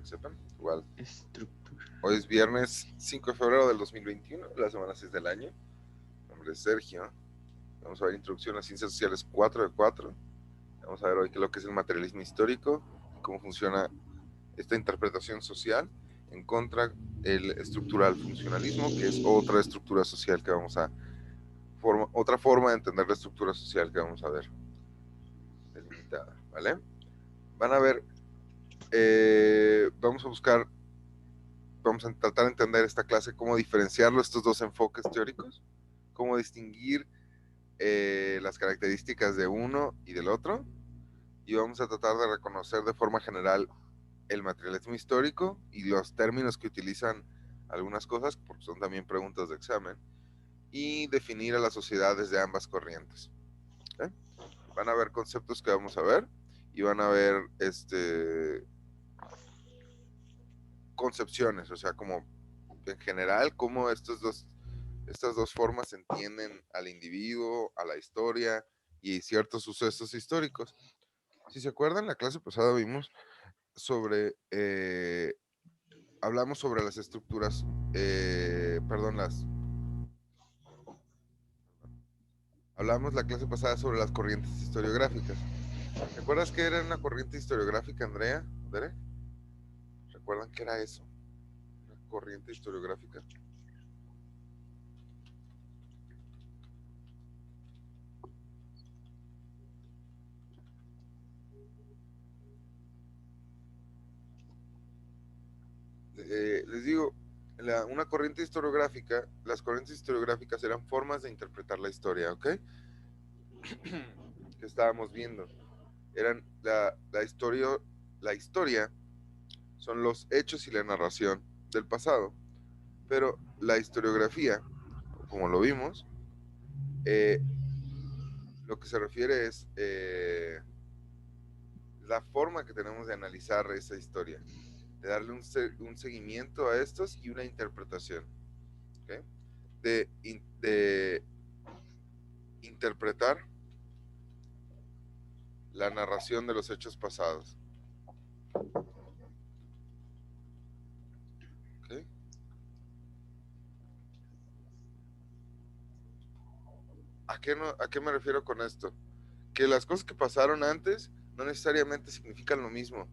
que sepan. Igual. Estructura. Hoy es viernes 5 de febrero del 2021, la semana 6 del año. Mi nombre es Sergio. Vamos a ver Introducción a Ciencias Sociales 4 de 4. Vamos a ver hoy qué es lo que es el materialismo histórico y cómo funciona esta interpretación social en contra del estructural funcionalismo, que es otra estructura social que vamos a otra forma de entender la estructura social que vamos a ver delimitada, ¿vale? Van a ver, vamos a buscar, vamos a tratar de entender esta clase, cómo diferenciarlo, estos dos enfoques teóricos, cómo distinguir las características de uno y del otro, y vamos a tratar de reconocer de forma general el materialismo histórico y los términos que utilizan algunas cosas, porque son también preguntas de examen, y definir a la sociedad desde ambas corrientes. ¿Okay? Van a haber conceptos que vamos a ver y van a haber concepciones, o sea, como en general, cómo estas dos formas entienden al individuo, a la historia y ciertos sucesos históricos. Si se acuerdan, la clase pasada vimos sobre, hablamos sobre las estructuras, perdón, hablamos la clase pasada sobre las corrientes historiográficas. ¿Te acuerdas qué era una corriente historiográfica, Andrea? ¿Derek? ¿Recuerdan qué era eso? Una corriente historiográfica. Les digo, una corriente historiográfica, las corrientes historiográficas eran formas de interpretar la historia, ¿ok? Que estábamos viendo. Eran la historia son los hechos y la narración del pasado, pero la historiografía, como lo vimos, lo que se refiere es la forma que tenemos de analizar esa historia, de darle un seguimiento a estos y una interpretación, ¿okay? De interpretar la narración de los hechos pasados. ¿Okay? ¿A qué me refiero con esto? Que las cosas que pasaron antes no necesariamente significan lo mismo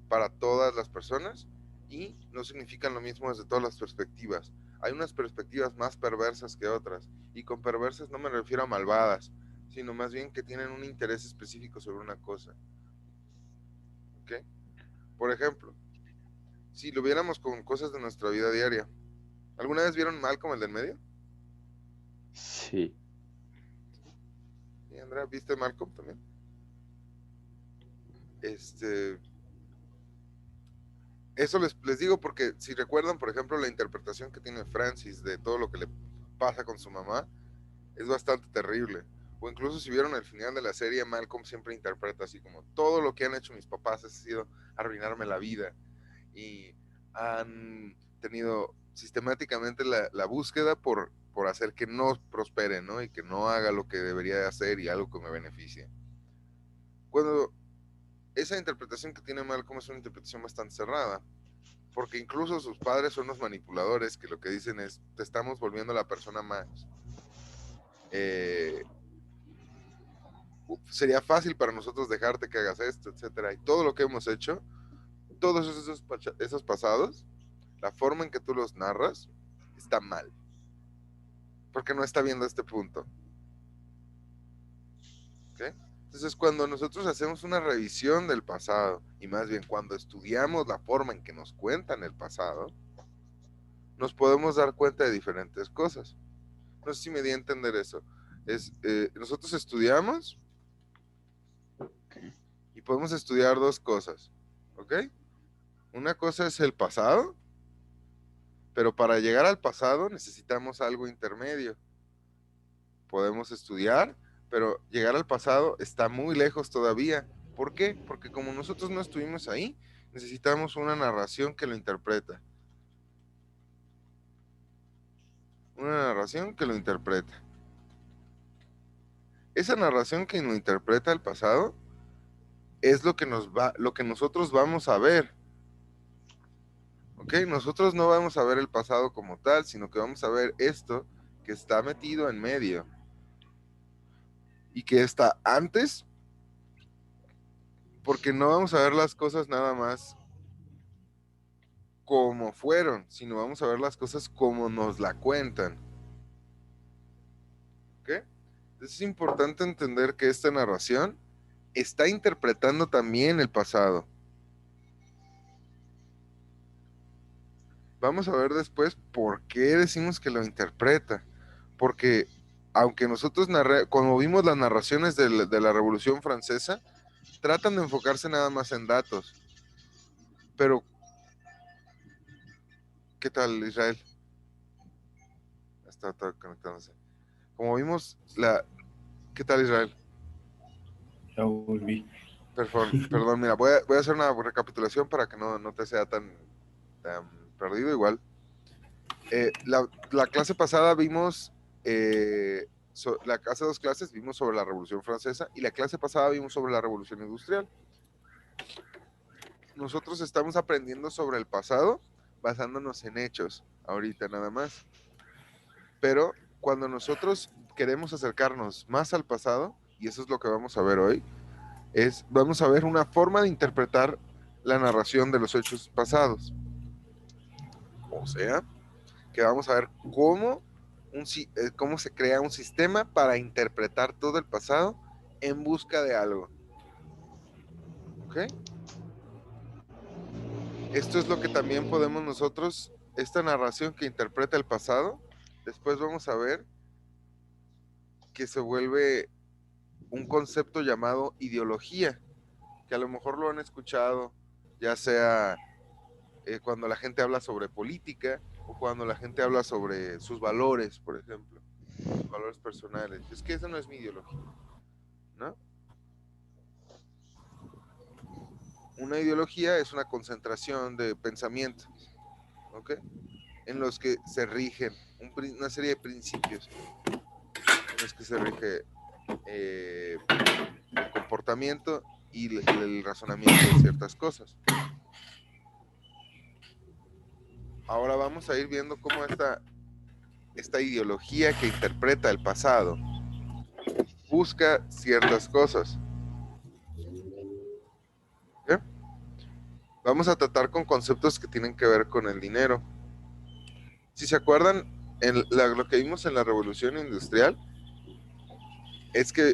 para todas las personas y no significan lo mismo desde todas las perspectivas. Hay unas perspectivas más perversas que otras, y con perversas no me refiero a malvadas, sino más bien que tienen un interés específico sobre una cosa. ¿Okay? Por ejemplo, si lo viéramos con cosas de nuestra vida diaria, ¿alguna vez vieron Malcolm el del medio? Sí. ¿Y Andrea, viste Malcolm también? Este, Eso les digo porque si recuerdan, por ejemplo, la interpretación que tiene Francis de todo lo que le pasa con su mamá, es bastante terrible. O incluso si vieron el final de la serie, Malcolm siempre interpreta así como, todo lo que han hecho mis papás ha sido arruinarme la vida. Y han tenido sistemáticamente la búsqueda por hacer que no prospere, ¿no? Y que no haga lo que debería de hacer y algo que me beneficie. Cuando esa interpretación que tiene Malcolm es una interpretación bastante cerrada, porque incluso sus padres son los manipuladores que lo que dicen es, te estamos volviendo la persona más. Eh, Sería fácil para nosotros dejarte que hagas esto, etcétera. Y todo lo que hemos hecho, todos esos pasados, la forma en que tú los narras, está mal. Porque no está viendo este punto. ¿Okay? Entonces, cuando nosotros hacemos una revisión del pasado, y más bien cuando estudiamos la forma en que nos cuentan el pasado, nos podemos dar cuenta de diferentes cosas. No sé si me di a entender eso. Nosotros estudiamos Okay. y podemos estudiar dos cosas, ¿ok? Una cosa es el pasado, pero para llegar al pasado necesitamos algo intermedio. Podemos estudiar, pero llegar al pasado está muy lejos todavía. ¿Por qué? Porque como nosotros no estuvimos ahí, necesitamos una narración que lo interpreta. Una narración que lo interpreta. Esa narración que lo interpreta el pasado es lo que nosotros vamos a ver ¿Ok? Nosotros no vamos a ver el pasado como tal, sino que vamos a ver esto que está metido en medio y que está antes, porque no vamos a ver las cosas nada más como fueron, sino vamos a ver las cosas como nos la cuentan. ¿Ok? Es importante entender que esta narración está interpretando también el pasado. Vamos a ver después por qué decimos que lo interpreta. Porque aunque nosotros cuando vimos las narraciones de la Revolución Francesa, tratan de enfocarse nada más en datos. Pero, ¿qué tal, Israel? Está conectándose. Como vimos ¿Qué tal, Israel? Ya volví. Perdón, mira, voy a hacer una recapitulación para que no te sea tan perdido igual. La clase pasada vimos, hace 2 clases vimos sobre la Revolución Francesa y la clase pasada vimos sobre la Revolución Industrial. Nosotros estamos aprendiendo sobre el pasado basándonos en hechos, ahorita nada más. Pero cuando nosotros queremos acercarnos más al pasado, y eso es lo que vamos a ver hoy, vamos a ver una forma de interpretar la narración de los hechos pasados. O sea, que vamos a ver cómo se crea un sistema para interpretar todo el pasado en busca de algo. ¿Ok? Esto es lo que también podemos nosotros, esta narración que interpreta el pasado, después vamos a ver que se vuelve un concepto llamado ideología, que a lo mejor lo han escuchado, ya sea cuando la gente habla sobre política o cuando la gente habla sobre sus valores, por ejemplo, sus valores personales. Es que esa no es mi ideología, ¿no? Una ideología es una concentración de pensamientos, ¿ok? En los que se rigen una serie de principios, en los que se rige el comportamiento y el razonamiento de ciertas cosas. Ahora vamos a ir viendo cómo esta ideología que interpreta el pasado busca ciertas cosas. ¿Okay? Vamos a tratar con conceptos que tienen que ver con el dinero. Si se acuerdan, lo que vimos en la Revolución Industrial es que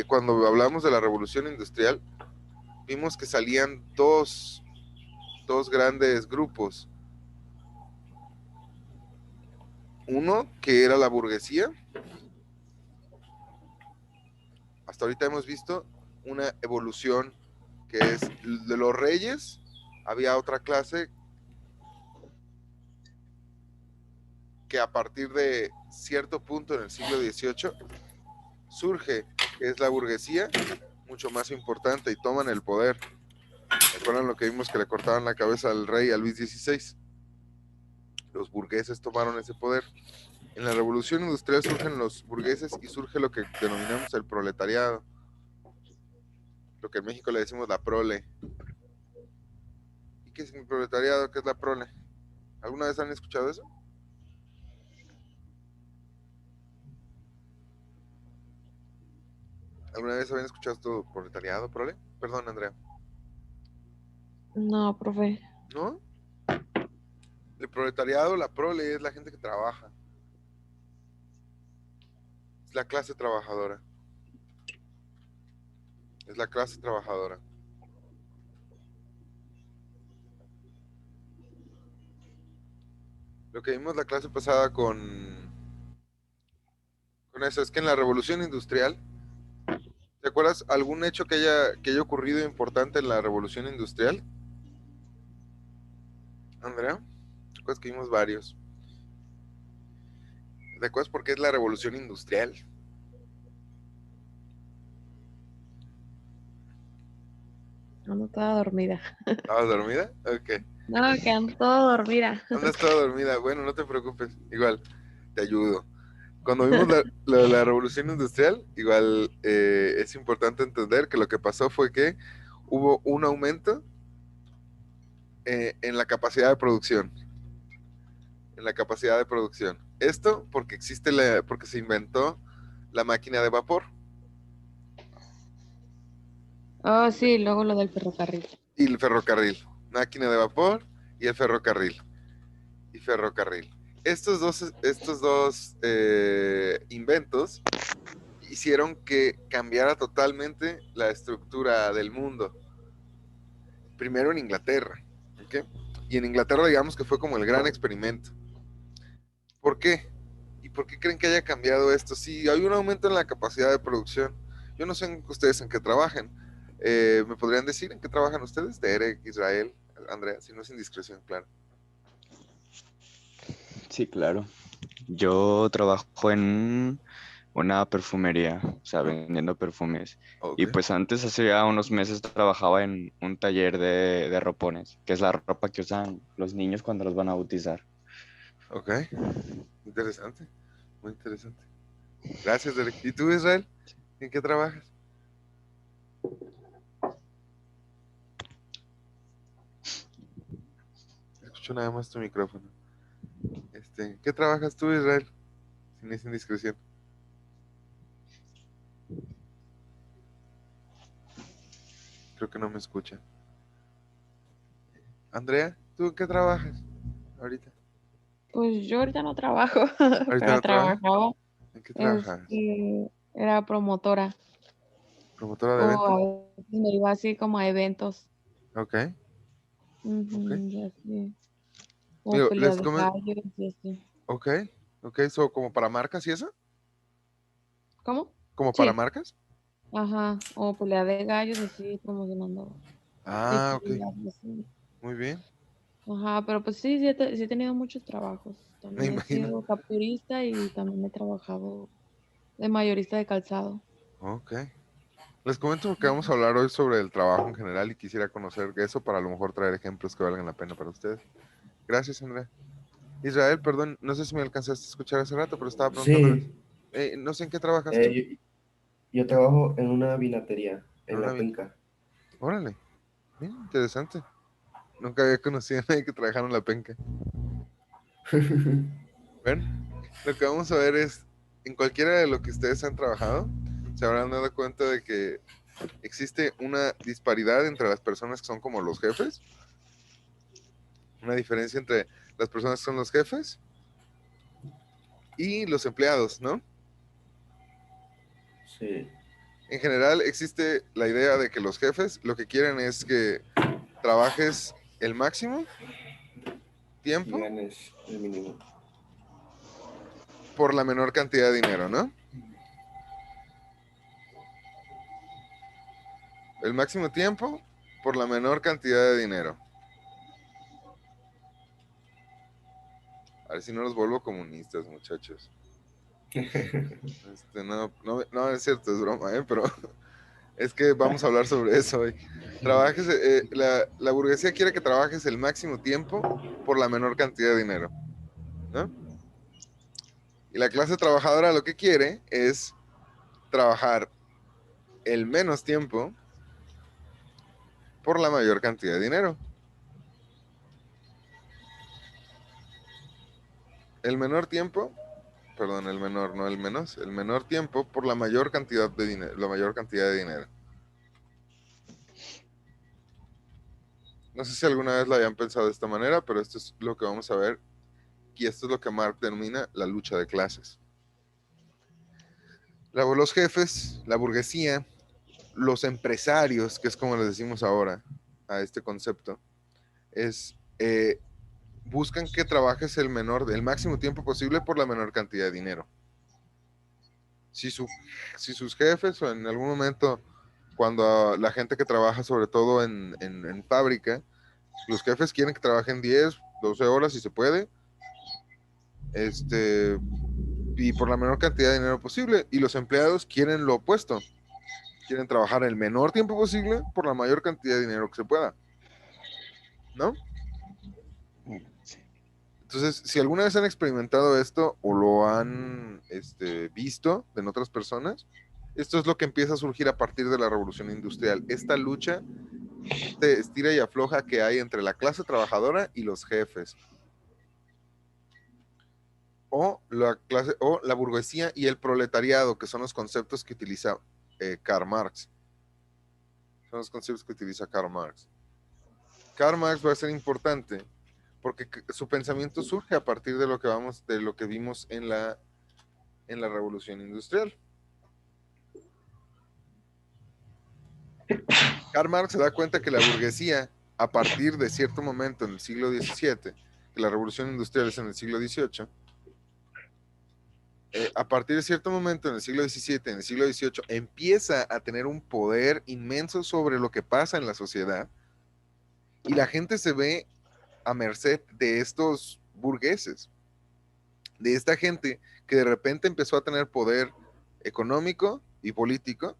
cuando hablamos de la Revolución Industrial, vimos que salían dos grandes grupos. Uno que era la burguesía. Hasta ahorita hemos visto una evolución que es de los reyes. Había otra clase que a partir de cierto punto en el siglo XVIII surge, que es la burguesía, mucho más importante, y toman el poder. ¿Recuerdan lo que vimos, que le cortaban la cabeza al rey, a Luis XVI? Los burgueses tomaron ese poder. En la Revolución Industrial surgen los burgueses y surge lo que denominamos el proletariado, lo que en México le decimos la prole. ¿Y qué es el proletariado? ¿Qué es la prole? ¿Alguna vez han escuchado eso? ¿Alguna vez habían escuchado esto, proletariado, prole? Perdón, Andrea. No, profe. ¿No? El proletariado, la prole, es la gente que trabaja. Es la clase trabajadora. Es la clase trabajadora. Lo que vimos la clase pasada con eso es que en la Revolución Industrial, ¿te acuerdas algún hecho que haya ocurrido importante en la Revolución Industrial? Andrea, ¿te acuerdas que vimos varios? ¿Te acuerdas por qué es la Revolución Industrial? Ando toda dormida. ¿Estabas dormida? Ok. No, que ando toda dormida. ¿Andas toda dormida? Bueno, no te preocupes, igual, te ayudo. Cuando vimos la Revolución Industrial, igual es importante entender que lo que pasó fue que hubo un aumento en la capacidad de producción. En la capacidad de producción. Esto porque porque se inventó la máquina de vapor Oh, sí, luego lo del ferrocarril. y el ferrocarril. Máquina de vapor y el ferrocarril. Y ferrocarril. Estos dos inventos hicieron que cambiara totalmente la estructura del mundo. Primero en Inglaterra, ¿ok? Y en Inglaterra digamos que fue como el gran experimento. ¿Por qué? ¿Y por qué creen que haya cambiado esto? Sí, hay un aumento en la capacidad de producción. Yo no sé ustedes en qué trabajan. ¿Me podrían decir en qué trabajan ustedes? Derek, Israel, Andrea, si no es indiscreción, claro. Sí, claro. Yo trabajo en una perfumería, o sea, vendiendo perfumes. Ok, Y pues antes, hace ya unos meses, trabajaba en un taller de ropones, que es la ropa que usan los niños cuando los van a bautizar. ok. Interesante, muy interesante. Gracias, Derek. ¿Y tú, Israel? ¿En qué trabajas? Escucho nada más tu micrófono. ¿Qué trabajas tú, Israel? Si no es indiscreción. Creo que no me escucha. Andrea, ¿tú en qué trabajas ahorita? Pues yo ahorita no trabajo, ¿Ahorita pero no trabajas? trabajaba, ¿En qué trabajas? era promotora. ¿Promotora de O eventos? a veces me iba así como a eventos. Ok, ok. Ujú, y así, como Digo, pelea de gallos y así. ok, ok, so, ¿como para marcas y eso? ¿Cómo? ¿Como para Sí, marcas? ajá, o pelea de gallos así promocionando Ah, ok, tequila y así. muy bien, Ajá, pero pues sí, sí he tenido muchos trabajos. me También he imagino. sido capturista y también he trabajado de mayorista de calzado. Ok. Les comento que vamos a hablar hoy sobre el trabajo en general y quisiera conocer eso para a lo mejor traer ejemplos que valgan la pena para ustedes. Gracias, Andrea. Israel, perdón, no sé si me alcanzaste a escuchar hace rato, pero estaba preguntándoles. Sí, No sé en qué trabajas tú. yo trabajo en una vinatería, En en una La Penca. Órale, bien, interesante. Nunca había conocido a nadie que trabajara en la penca. Bueno, lo que vamos a ver es, en cualquiera de lo que ustedes han trabajado, se habrán dado cuenta de que existe una disparidad entre las personas que son como los jefes, una diferencia entre las personas que son los jefes y los empleados, ¿no? Sí, En general existe la idea de que los jefes lo que quieren es que trabajes el máximo y tiempo ganes el mínimo. por la menor cantidad de dinero, ¿no? El máximo tiempo por la menor cantidad de dinero. A ver si no los vuelvo comunistas, muchachos. No, no, no es cierto, es broma, pero es que vamos a hablar sobre eso hoy. La burguesía quiere que trabajes el máximo tiempo por la menor cantidad de dinero, ¿no? Y la clase trabajadora lo que quiere es trabajar el menos tiempo por la mayor cantidad de dinero. El menor tiempo, perdón, el menor, no el menos, el menor tiempo por la mayor cantidad de dinero, la mayor cantidad de dinero. No sé si alguna vez la habían pensado de esta manera, pero esto es lo que vamos a ver y esto es lo que Marx denomina la lucha de clases. Los jefes, la burguesía, los empresarios, que es como les decimos ahora a este concepto, es buscan que trabajes el máximo tiempo posible por la menor cantidad de dinero. Si, si sus jefes o en algún momento, cuando la gente que trabaja sobre todo en fábrica, los jefes quieren que trabajen 10, 12 horas si se puede, y por la menor cantidad de dinero posible, y los empleados quieren lo opuesto, quieren trabajar el menor tiempo posible por la mayor cantidad de dinero que se pueda, ¿no? Sí. Entonces, si alguna vez han experimentado esto o lo han visto en otras personas, esto es lo que empieza a surgir a partir de la revolución industrial. Esta lucha este estira y afloja que hay entre la clase trabajadora y los jefes. O la burguesía y el proletariado, que son los conceptos que utiliza Karl Marx. Son los conceptos que utiliza Karl Marx. Karl Marx va a ser importante porque su pensamiento surge a partir de lo que vimos en la Revolución Industrial. Karl Marx se da cuenta que la burguesía, a partir de cierto momento en el siglo XVII, que la Revolución Industrial es en el siglo XVIII, a partir de cierto momento en el siglo XVII, en el siglo XVIII, empieza a tener un poder inmenso sobre lo que pasa en la sociedad y la gente se ve a merced de estos burgueses, de esta gente que de repente empezó a tener poder económico y político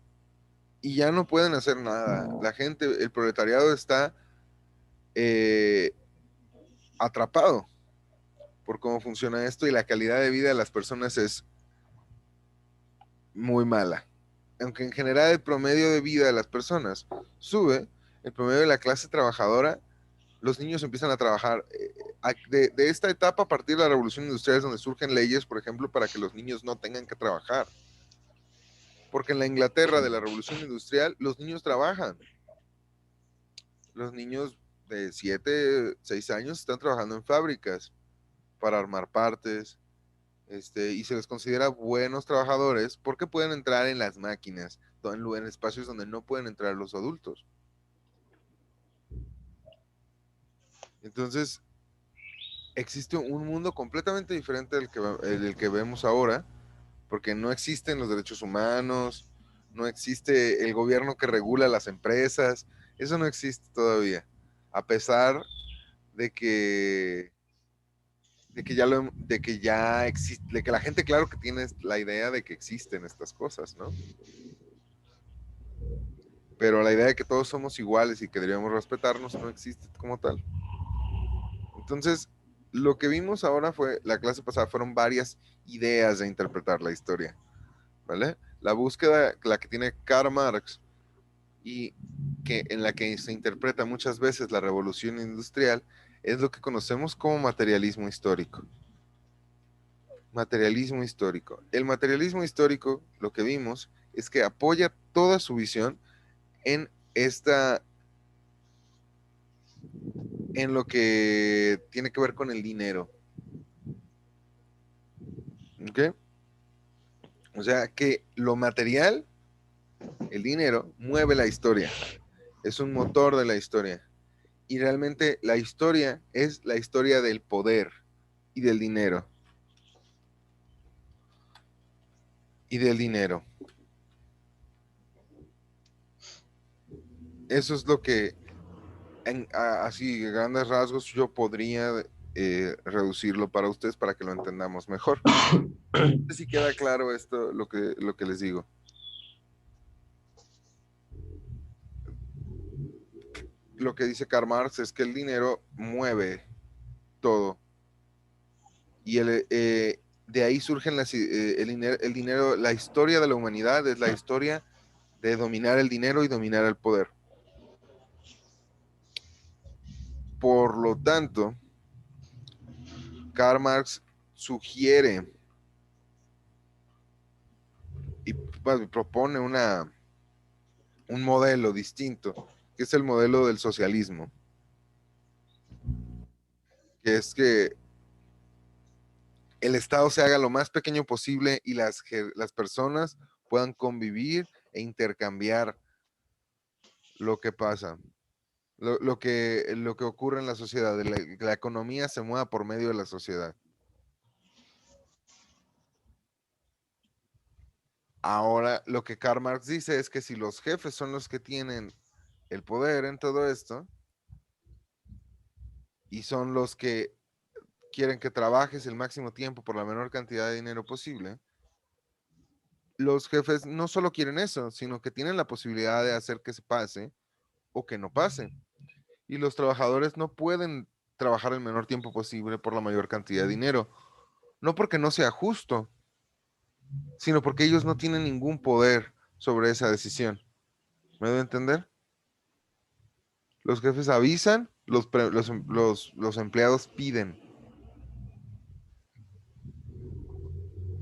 y ya no pueden hacer nada. La gente, el proletariado está atrapado por cómo funciona esto y la calidad de vida de las personas es muy mala. Aunque en general el promedio de vida de las personas sube, el promedio de la clase trabajadora, los niños empiezan a trabajar. De esta etapa, a partir de la Revolución Industrial, es donde surgen leyes, por ejemplo, para que los niños no tengan que trabajar. Porque en la Inglaterra de la Revolución Industrial, los niños trabajan. Los niños de 7, 6 años están trabajando en fábricas para armar partes, y se les considera buenos trabajadores porque pueden entrar en las máquinas, en espacios donde no pueden entrar los adultos. Entonces, existe un mundo completamente diferente del que vemos ahora, porque no existen los derechos humanos, no existe el gobierno que regula las empresas, eso no existe todavía, a pesar de que ya existe, de que la gente claro que tiene la idea de que existen estas cosas, ¿no? Pero la idea de que todos somos iguales y que deberíamos respetarnos no existe como tal. Entonces, lo que vimos ahora la clase pasada, fueron varias ideas de interpretar la historia, ¿vale? La búsqueda, la que tiene Karl Marx, y en la que se interpreta muchas veces la revolución industrial, es lo que conocemos como materialismo histórico. Materialismo histórico. El materialismo histórico, lo que vimos, es que apoya toda su visión en lo que tiene que ver con el dinero. ¿Ok? O sea, que lo material, el dinero, mueve la historia. Es un motor de la historia. Y realmente la historia es la historia del poder y del dinero. Y del dinero. Eso es lo que, así, grandes rasgos, yo podría reducirlo para ustedes para que lo entendamos mejor. No sé si queda claro esto, lo que les digo. Lo que dice Karl Marx es que el dinero mueve todo. Y de ahí surgen el dinero, la historia de la humanidad es la historia de dominar el dinero y dominar el poder. Por lo tanto, Karl Marx sugiere y propone un modelo distinto, que es el modelo del socialismo, que es que el Estado se haga lo más pequeño posible y las personas puedan convivir e intercambiar lo que pasa, lo que ocurre en la sociedad, la economía se mueva por medio de la sociedad. Ahora, lo que Karl Marx dice es que si los jefes son los que tienen el poder en todo esto y son los que quieren que trabajes el máximo tiempo por la menor cantidad de dinero posible, los jefes no solo quieren eso, sino que tienen la posibilidad de hacer que se pase o que no pase. Y los trabajadores no pueden trabajar el menor tiempo posible por la mayor cantidad de dinero. No porque no sea justo, sino porque ellos no tienen ningún poder sobre esa decisión. ¿Me doy a entender? los jefes avisan, los empleados piden.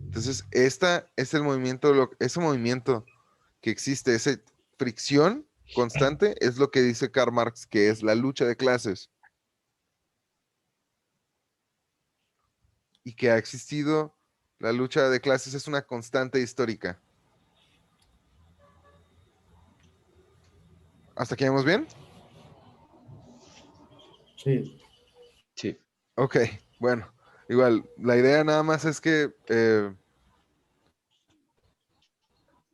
Entonces, esta es el movimiento, ese movimiento que existe, esa fricción constante, es lo que dice Karl Marx, que es la lucha de clases. Y que ha existido, la lucha de clases es una constante histórica. ¿Hasta aquí vamos bien? Sí. Sí. Ok, bueno, igual, la idea nada más es que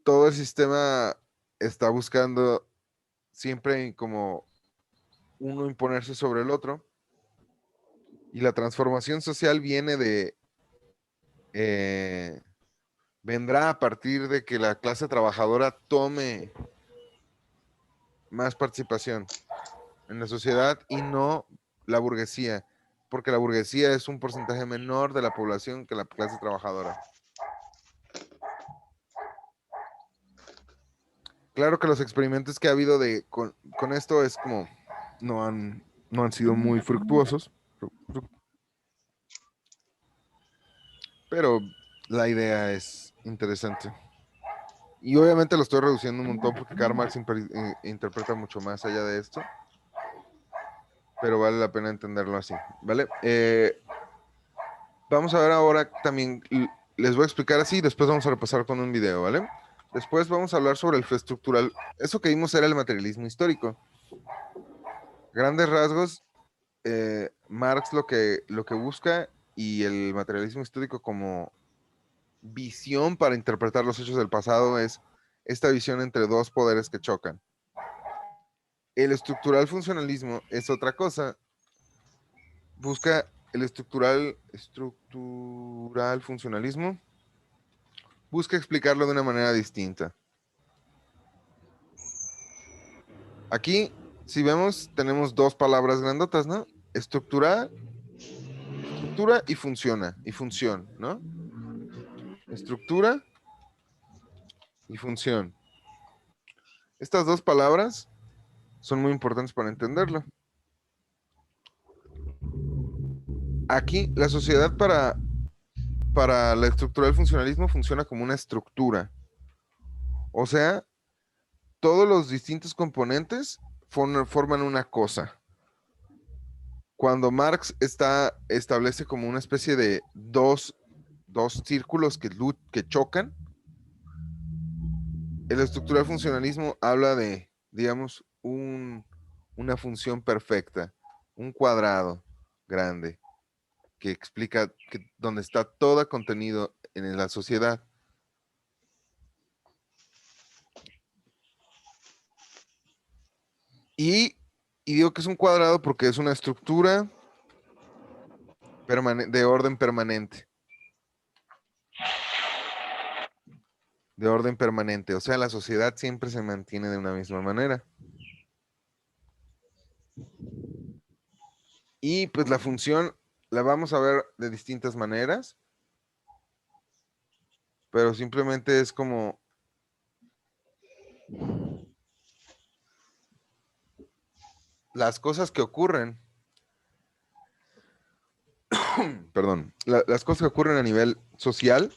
todo el sistema está buscando siempre como uno imponerse sobre el otro, y la transformación social eh, vendrá a partir de que la clase trabajadora tome más participación en la sociedad y no la burguesía, porque la burguesía es un porcentaje menor de la población que la clase trabajadora. Claro que los experimentos que ha habido con esto es como no han sido muy fructuosos, pero la idea es interesante. Y obviamente lo estoy reduciendo un montón porque Karl Marx interpreta mucho más allá de esto, pero vale la pena entenderlo así, ¿vale? Vamos a ver ahora también, les voy a explicar así, después vamos a repasar con un video, ¿vale? Después vamos a hablar sobre el estructural. Eso que vimos era el materialismo histórico. Grandes rasgos, Marx lo que busca y el materialismo histórico como visión para interpretar los hechos del pasado es esta visión entre dos poderes que chocan. El estructural funcionalismo es otra cosa. Busca el estructural funcionalismo. Busca explicarlo de una manera distinta. Aquí, si vemos, tenemos dos palabras grandotas, ¿no? Estructura y funciona, y función, ¿no? Estructura y función. Estas dos palabras son muy importantes para entenderlo. Aquí, la sociedad para la estructura del funcionalismo funciona como una estructura. O sea, todos los distintos componentes forman una cosa. Cuando Marx establece como una especie de dos círculos que chocan, el estructural funcionalismo habla de, digamos, una función perfecta, un cuadrado grande que explica donde está todo contenido en la sociedad. Y digo que es un cuadrado porque es una estructura de orden permanente. De orden permanente. O sea, la sociedad siempre se mantiene de una misma manera. Y pues la función la vamos a ver de distintas maneras, pero simplemente es como las cosas que ocurren, perdón, las cosas que ocurren a nivel social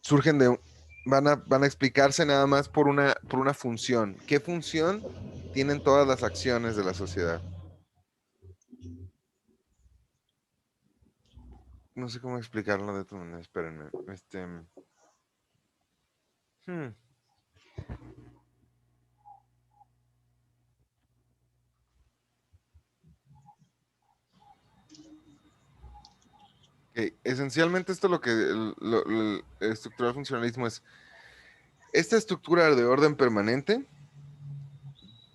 surgen van a explicarse nada más por una función. ¿Qué función tienen todas las acciones de la sociedad? No sé cómo explicarlo de tu manera, espérenme. Hmm. Ok, esencialmente esto lo que el estructural funcionalismo es. Esta estructura de orden permanente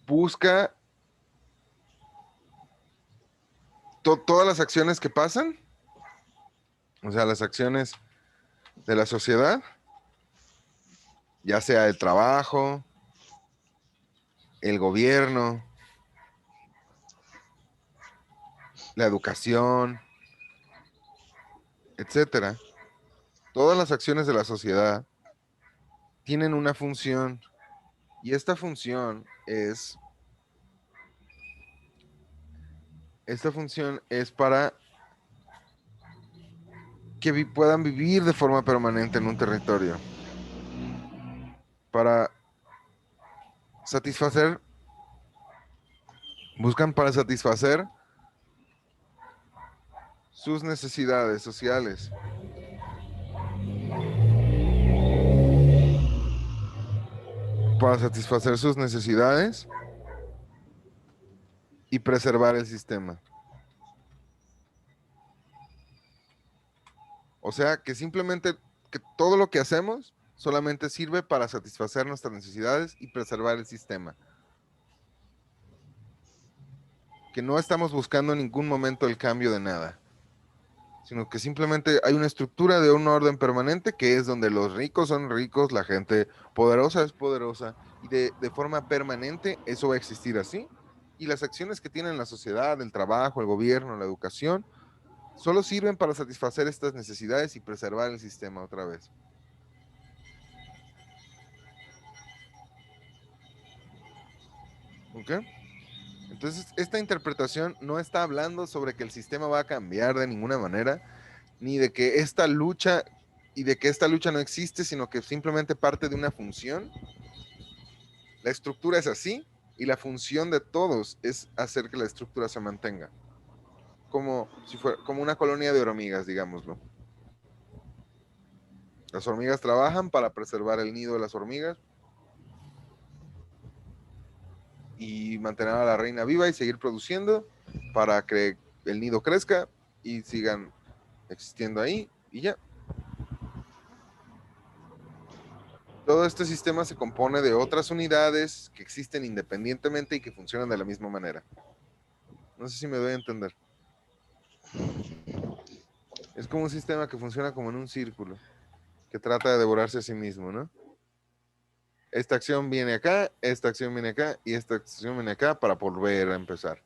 busca todas las acciones que pasan, o sea, las acciones de la sociedad, ya sea el trabajo, el gobierno, la educación, etcétera. Todas las acciones de la sociedad tienen una función Y esta función es para que puedan vivir de forma permanente en un territorio. Para satisfacer, buscan para satisfacer sus necesidades sociales. Para satisfacer sus necesidades y preservar el sistema. O sea, que simplemente que todo lo que hacemos solamente sirve para satisfacer nuestras necesidades y preservar el sistema. Que no estamos buscando en ningún momento el cambio de nada, sino que simplemente hay una estructura de un orden permanente que es donde los ricos son ricos, la gente poderosa es poderosa, y de forma permanente eso va a existir así. Y las acciones que tienen la sociedad, el trabajo, el gobierno, la educación, solo sirven para satisfacer estas necesidades y preservar el sistema otra vez. ¿Ok? Entonces, esta interpretación no está hablando sobre que el sistema va a cambiar de ninguna manera, ni de que esta lucha no existe, sino que simplemente parte de una función. La estructura es así y la función de todos es hacer que la estructura se mantenga. Como si fuera como una colonia de hormigas, digámoslo. Las hormigas trabajan para preservar el nido de las hormigas y mantener a la reina viva y seguir produciendo para que el nido crezca y sigan existiendo ahí y ya. Todo este sistema se compone de otras unidades que existen independientemente y que funcionan de la misma manera. No sé si me doy a entender. Es como un sistema que funciona como en un círculo, que trata de devorarse a sí mismo, ¿no? Esta acción viene acá, esta acción viene acá y esta acción viene acá para volver a empezar.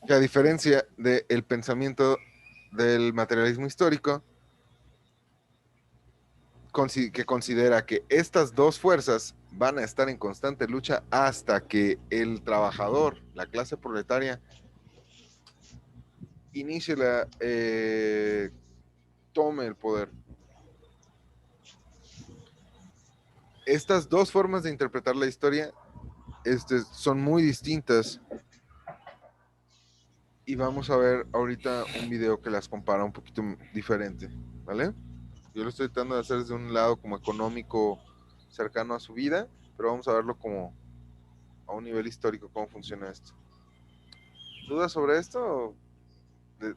Que a diferencia del pensamiento del materialismo histórico, que considera que estas dos fuerzas van a estar en constante lucha hasta que el trabajador, la clase proletaria, inicie tome el poder. Estas dos formas de interpretar la historia son muy distintas y vamos a ver ahorita un video que las compara un poquito diferente, ¿vale? Yo lo estoy tratando de hacer desde un lado como económico cercano a su vida, pero vamos a verlo como a un nivel histórico, cómo funciona esto. ¿Dudas sobre esto?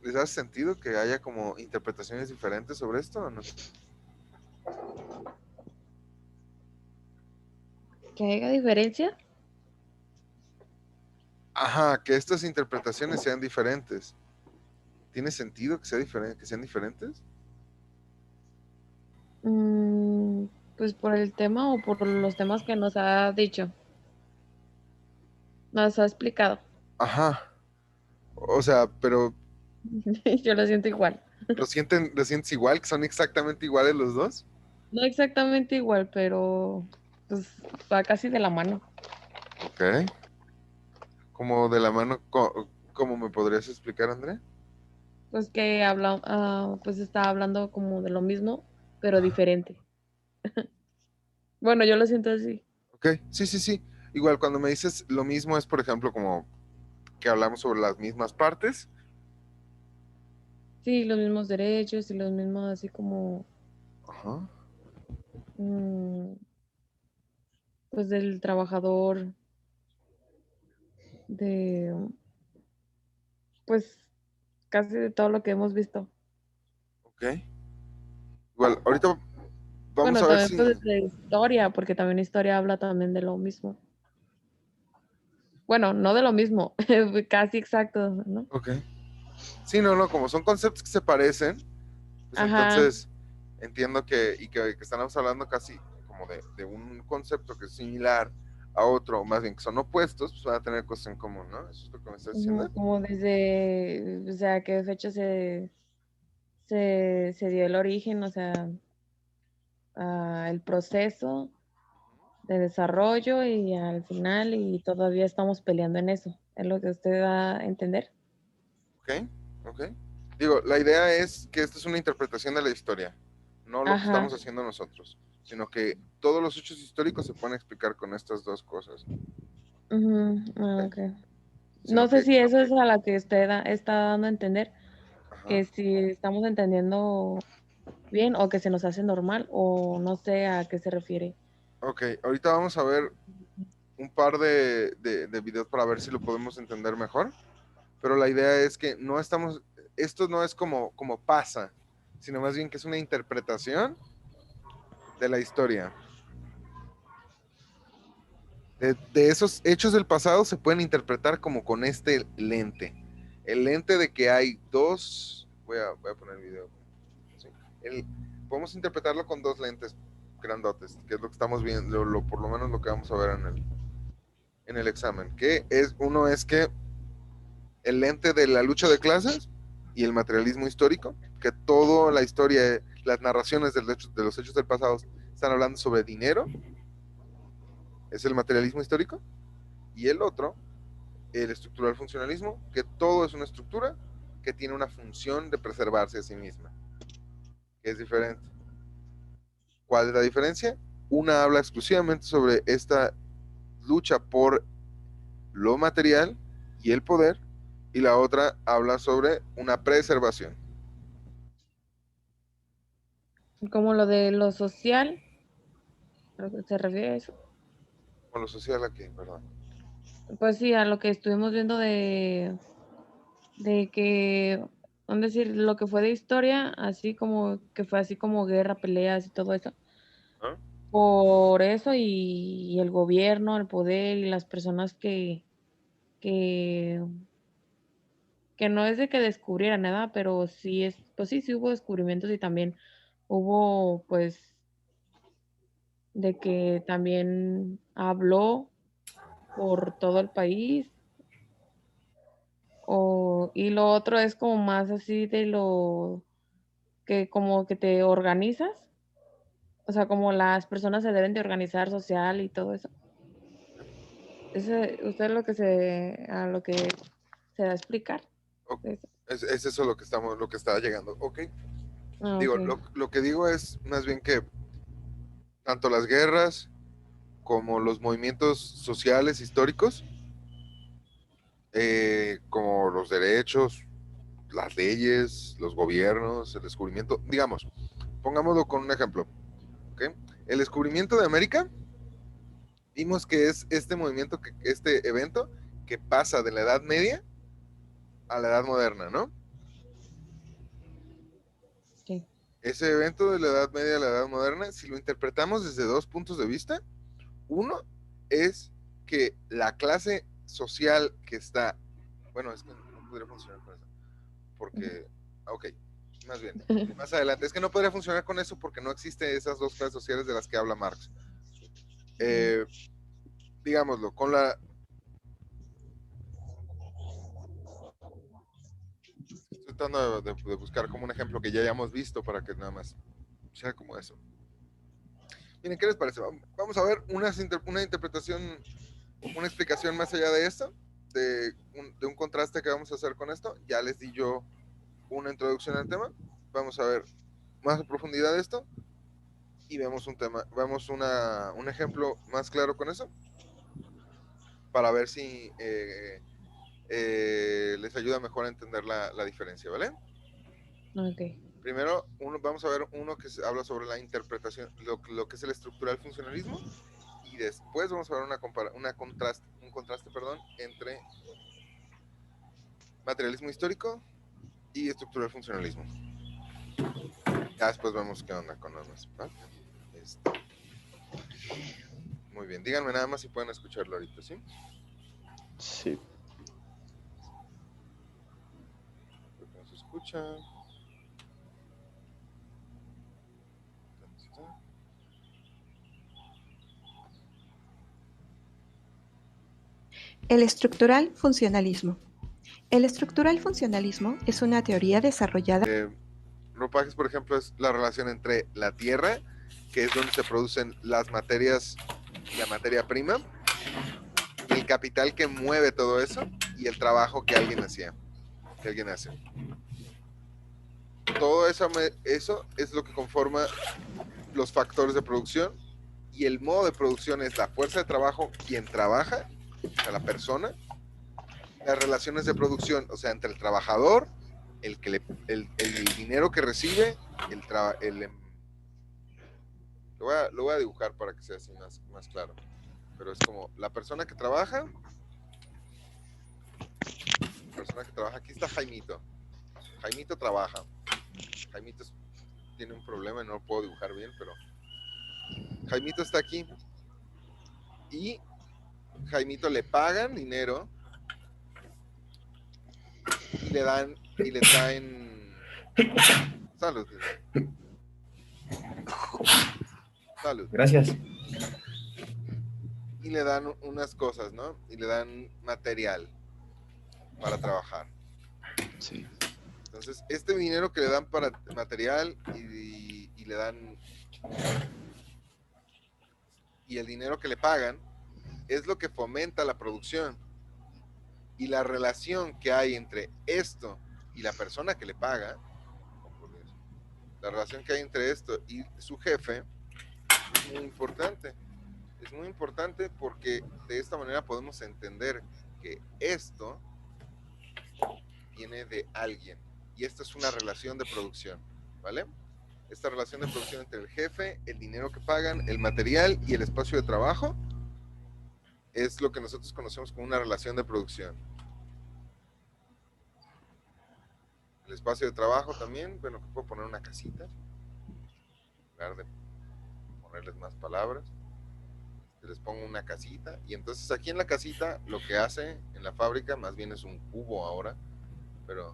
¿Les hace sentido que haya como interpretaciones diferentes sobre esto o no? ¿Que haya diferencia? Ajá, que estas interpretaciones sean diferentes. ¿Tiene sentido que sean diferentes? Pues por el tema o por los temas que nos ha dicho, nos ha explicado. Ajá. O sea, pero Yo lo siento igual. ¿lo sientes igual? ¿Que son exactamente iguales los dos? No exactamente igual, pero pues va casi de la mano. Ok. Como de la mano, ¿cómo me podrías explicar, André? Pues que habla, pues está hablando como de lo mismo, pero diferente. Bueno, yo lo siento así. Ok, sí, sí, sí. Igual cuando me dices lo mismo es, por ejemplo, como que hablamos sobre las mismas partes. Sí, los mismos derechos y los mismos así como, Ajá. mm, pues del trabajador, de, pues casi de todo lo que hemos visto. Ok. Igual, ahorita vamos Bueno, a ver también si... pues de historia, porque también historia habla también de lo mismo. Bueno, no de lo mismo, casi exacto, ¿no? Ok. Sí, no, no, como son conceptos que se parecen, pues Ajá, entonces entiendo que estamos hablando casi como de un concepto que es similar a otro, más bien que son opuestos, pues van a tener cosas en común, ¿no? ¿Eso es lo que me estás diciendo? como desde, o sea, qué fecha se dio el origen, o sea, el proceso de desarrollo y al final y todavía estamos peleando en eso. ¿Es lo que usted va a entender? ¿Ok? ¿Ok? Digo, la idea es que esta es una interpretación de la historia, no lo que Ajá. estamos haciendo nosotros, sino que todos los hechos históricos se pueden explicar con estas dos cosas. Ujú, ¿Ok? ok. No Sino sé que, si eso es a la que usted está dando a entender, ajá. que si estamos entendiendo bien o que se nos hace normal o no sé a qué se refiere. Ok, ahorita vamos a ver un par de videos para ver si lo podemos entender mejor, pero la idea es que no estamos, esto no es como pasa, sino más bien que es una interpretación de la historia. De esos hechos del pasado se pueden interpretar como con este lente. El lente de que hay dos, voy a poner el video. Sí. Podemos interpretarlo con dos lentes grandotes, que es lo que estamos viendo, por lo menos lo que vamos a ver en el examen. Que es, uno es que el lente de la lucha de clases y el materialismo histórico, que toda la historia, las narraciones de los hechos del pasado están hablando sobre dinero, es el materialismo histórico, y el otro, el estructural funcionalismo, que todo es una estructura que tiene una función de preservarse a sí misma, que es diferente. ¿Cuál es la diferencia? Una habla exclusivamente sobre esta lucha por lo material y el poder, y la otra habla sobre una preservación. Como lo de lo social, ¿a lo que se refiere a eso? Con lo social aquí, ¿verdad? Pues sí, a lo que estuvimos viendo de que, vamos a decir, lo que fue de historia, así como que fue así como guerra, peleas y todo eso. ¿Ah? Por eso y el gobierno, el poder y las personas que, que no es de que descubrieran nada, pero sí es, pues sí, sí hubo descubrimientos y también hubo, pues, de que también habló por todo el país. Y lo otro es como más así de lo que como que te organizas, o sea, como las personas se deben de organizar social y todo eso. Usted es lo que a lo que se va a explicar. O- Eso. es eso lo que está llegando. Ok. Ah, ok. Digo, lo que digo es más bien que tanto las guerras como los movimientos sociales históricos, como los derechos, las leyes, los gobiernos, el descubrimiento, digamos, pongámoslo con un ejemplo, ¿ok? El descubrimiento de América, vimos que es este movimiento, este evento que pasa de la Edad Media a la Edad Moderna, ¿no? Sí. Ese evento de la Edad Media a la Edad Moderna, si lo interpretamos desde dos puntos de vista, uno es que la clase social que está, bueno, es que no podría funcionar con eso, porque, ok, más bien, más adelante, es que no podría funcionar con eso porque no existen esas dos clases sociales de las que habla Marx. Eh, digámoslo, con la... Estoy tratando de buscar como un ejemplo que ya hayamos visto para que nada más sea como eso. Miren, ¿qué les parece? Vamos a ver una interpretación, una explicación más allá de esto, de un contraste que vamos a hacer con esto. Ya les di yo una introducción al tema. Vamos a ver más a profundidad de esto y vemos un ejemplo más claro con eso para ver si les ayuda mejor a entender la diferencia, ¿vale? Ok. Primero, vamos a ver uno que habla sobre la interpretación, lo que es el estructural funcionalismo, y después vamos a ver un contraste, perdón, entre materialismo histórico y estructural funcionalismo. Ya después vemos qué onda con los demás, ¿vale? Muy bien, díganme nada más si pueden escucharlo ahorita, ¿sí? Sí. Creo que no se escucha. El estructural funcionalismo. El estructural funcionalismo es una teoría desarrollada. ropajes, por ejemplo, es la relación entre la tierra, que es donde se producen las materias, la materia prima, el capital que mueve todo eso y el trabajo que alguien hacía, que alguien hace. Todo eso es lo que conforma los factores de producción, y el modo de producción es la fuerza de trabajo, quien trabaja, o sea, la persona, las relaciones de producción, o sea, entre el trabajador, el dinero que recibe, lo voy a dibujar para que sea así más claro, pero es como la persona que trabaja, aquí está Jaimito. Jaimito trabaja. Jaimito tiene un problema y no lo puedo dibujar bien, pero Jaimito está aquí y Jaimito le pagan dinero y le traen salud. Gracias. Y le dan unas cosas, ¿no? Y le dan material para trabajar. Sí. Entonces, este dinero que le dan para material y le dan, y el dinero que le pagan es lo que fomenta la producción. Y la relación que hay entre esto y la persona que le paga, la relación que hay entre esto y su jefe es muy importante. Es muy importante porque de esta manera podemos entender que esto viene de alguien. Y esta es una relación de producción, ¿vale? Esta relación de producción entre el jefe, el dinero que pagan, el material y el espacio de trabajo es lo que nosotros conocemos como una relación de producción. El espacio de trabajo también, bueno, que puedo poner una casita, en lugar de ponerles más palabras, les pongo una casita, y entonces aquí en la casita lo que hace en la fábrica más bien es un cubo ahora, pero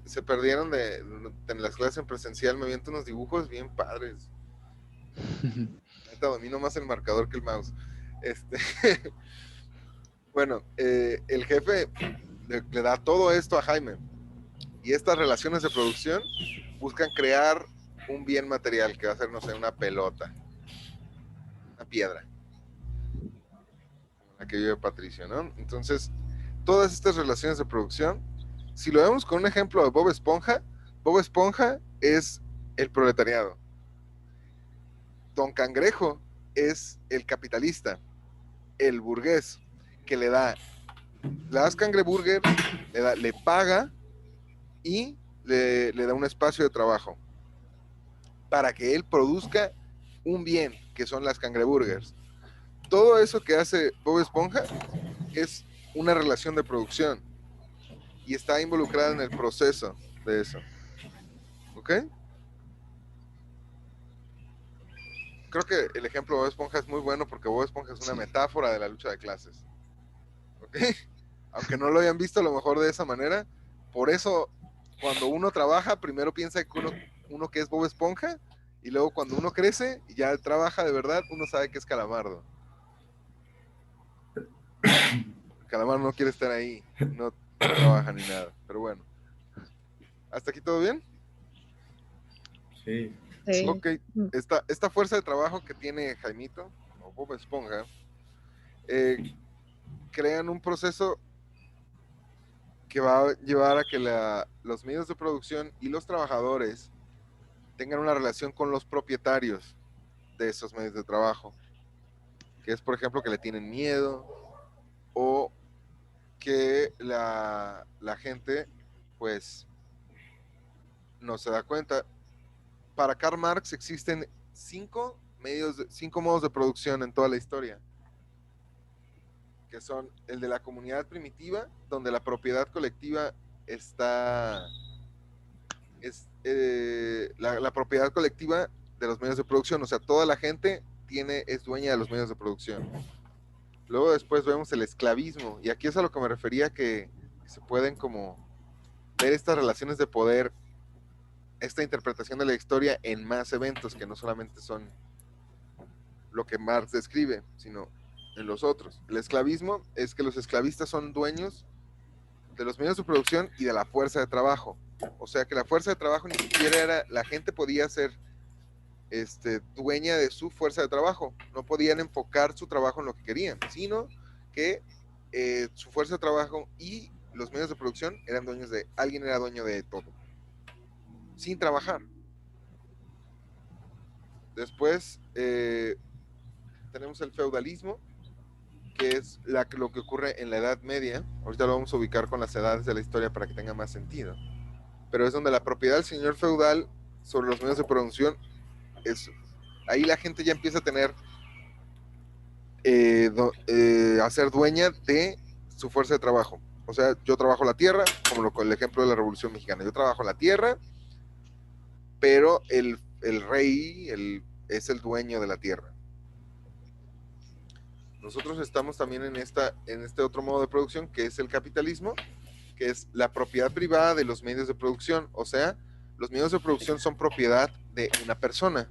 se perdieron en las clases en presencial, me aviento unos dibujos bien padres. Ahorita domino más el marcador que el mouse. Bueno, el jefe le da todo esto a Jaime, y estas relaciones de producción buscan crear un bien material que va a ser, no sé, una pelota, una piedra, como la que vive Patricio, ¿no? Entonces, todas estas relaciones de producción, si lo vemos con un ejemplo de Bob Esponja es el proletariado. Don Cangrejo es el capitalista, el burgués, que le da las cangreburger, le paga y le da un espacio de trabajo para que él produzca un bien, que son las cangreburgers. Todo eso que hace Bob Esponja es una relación de producción y está involucrada en el proceso de eso. ¿Ok? Creo que el ejemplo de Bob Esponja es muy bueno porque Bob Esponja es una metáfora de la lucha de clases. ¿Ok? Aunque no lo hayan visto a lo mejor de esa manera, por eso cuando uno trabaja, primero piensa que uno que es Bob Esponja, y luego cuando uno crece y ya trabaja de verdad, uno sabe que es Calamardo. Calamardo no quiere estar ahí, no trabaja ni nada, pero bueno. ¿Hasta aquí todo bien? Sí. Sí. Ok, esta fuerza de trabajo que tiene Jaimito, o Bob Esponja, crean un proceso que va a llevar a que los medios de producción y los trabajadores tengan una relación con los propietarios de esos medios de trabajo, que es, por ejemplo, que le tienen miedo, o que la gente, pues, no se da cuenta. Para Karl Marx existen 5 modos de producción en toda la historia, que son el de la comunidad primitiva, donde la propiedad colectiva la propiedad colectiva de los medios de producción, o sea, toda la gente es dueña de los medios de producción. Luego después vemos el esclavismo, y aquí es a lo que me refería, que se pueden como ver estas relaciones de poder, esta interpretación de la historia en más eventos que no solamente son lo que Marx describe, sino en los otros. El esclavismo es que los esclavistas son dueños de los medios de producción y de la fuerza de trabajo. O sea que la fuerza de trabajo ni siquiera era, la gente podía ser dueña de su fuerza de trabajo, no podían enfocar su trabajo en lo que querían, sino que su fuerza de trabajo y los medios de producción eran dueños de, alguien era dueño de todo, sin trabajar. Después tenemos el feudalismo, que es lo que ocurre en la Edad Media. Ahorita lo vamos a ubicar con las edades de la historia para que tenga más sentido. Pero es donde la propiedad del señor feudal sobre los medios de producción es, ahí la gente ya empieza a tener a ser dueña de su fuerza de trabajo. O sea, yo trabajo la tierra, como el ejemplo de la Revolución Mexicana. Yo trabajo la tierra, pero el rey es el dueño de la tierra. Nosotros estamos también en este otro modo de producción, que es el capitalismo, que es la propiedad privada de los medios de producción. O sea, los medios de producción son propiedad de una persona,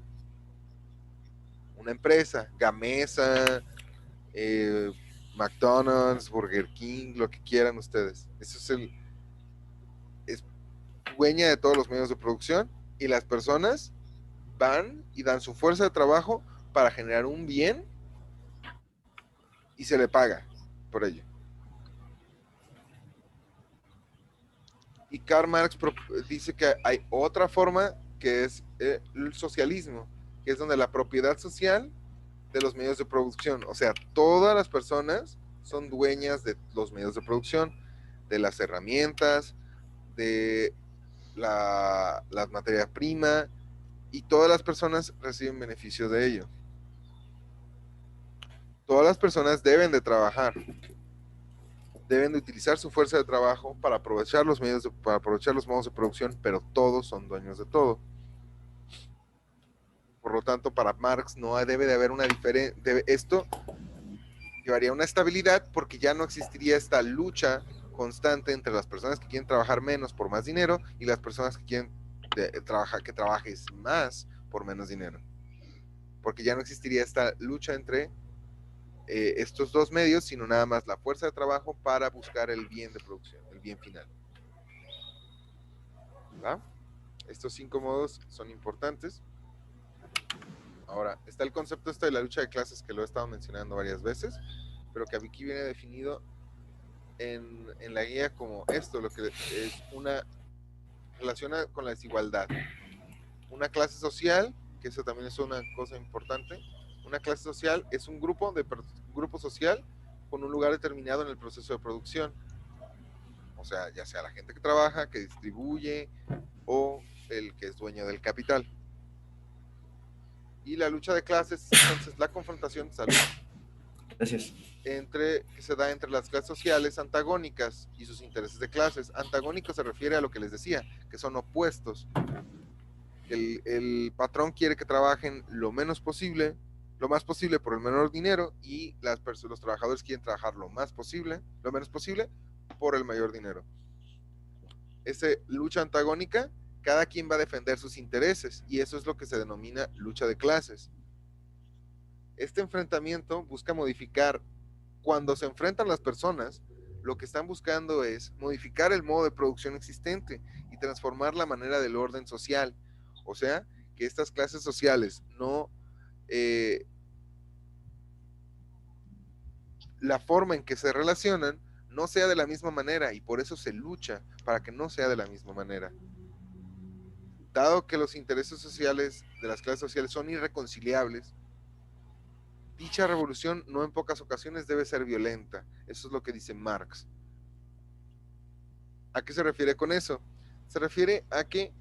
una empresa, Gamesa, McDonald's, Burger King, lo que quieran ustedes. Eso es dueña de todos los medios de producción, y las personas van y dan su fuerza de trabajo para generar un bien y se le paga por ello. Y Karl Marx dice que hay otra forma, que es el socialismo, que es donde la propiedad social de los medios de producción, o sea, todas las personas son dueñas de los medios de producción, de las herramientas, de la materia prima, y todas las personas reciben beneficio de ello. Todas las personas deben de trabajar, deben de utilizar su fuerza de trabajo para aprovechar los modos de producción, pero todos son dueños de todo. Por lo tanto, para Marx no debe de haber una diferencia. Esto llevaría a una estabilidad, porque ya no existiría esta lucha constante entre las personas que quieren trabajar menos por más dinero y las personas que quieren que trabajes más por menos dinero. Porque ya no existiría esta lucha entre estos dos medios, sino nada más la fuerza de trabajo para buscar el bien de producción, el bien final. ¿Va? Estos 5 modos son importantes. Ahora, está el concepto de la lucha de clases, que lo he estado mencionando varias veces, pero que aquí viene definido en la guía como esto, lo que es relaciona con la desigualdad. Una clase social, que eso también es una cosa importante, una clase social es un grupo social con un lugar determinado en el proceso de producción. O sea, ya sea la gente que trabaja, que distribuye, o el que es dueño del capital. Y la lucha de clases, entonces, la confrontación, Gracias. que se da entre las clases sociales antagónicas y sus intereses de clases. Antagónico se refiere a lo que les decía, que son opuestos. El patrón quiere que trabajen lo más posible por el menor dinero, y los trabajadores quieren trabajar lo menos posible por el mayor dinero. Esa lucha antagónica, cada quien va a defender sus intereses, y eso es lo que se denomina lucha de clases. Este enfrentamiento busca modificar, cuando se enfrentan las personas, lo que están buscando es modificar el modo de producción existente y transformar la manera del orden social. O sea, que estas clases sociales no, la forma en que se relacionan no sea de la misma manera, y por eso se lucha para que no sea de la misma manera. Dado que los intereses sociales de las clases sociales son irreconciliables, dicha revolución no en pocas ocasiones debe ser violenta. Eso es lo que dice Marx. ¿A qué se refiere con eso? Se refiere a que,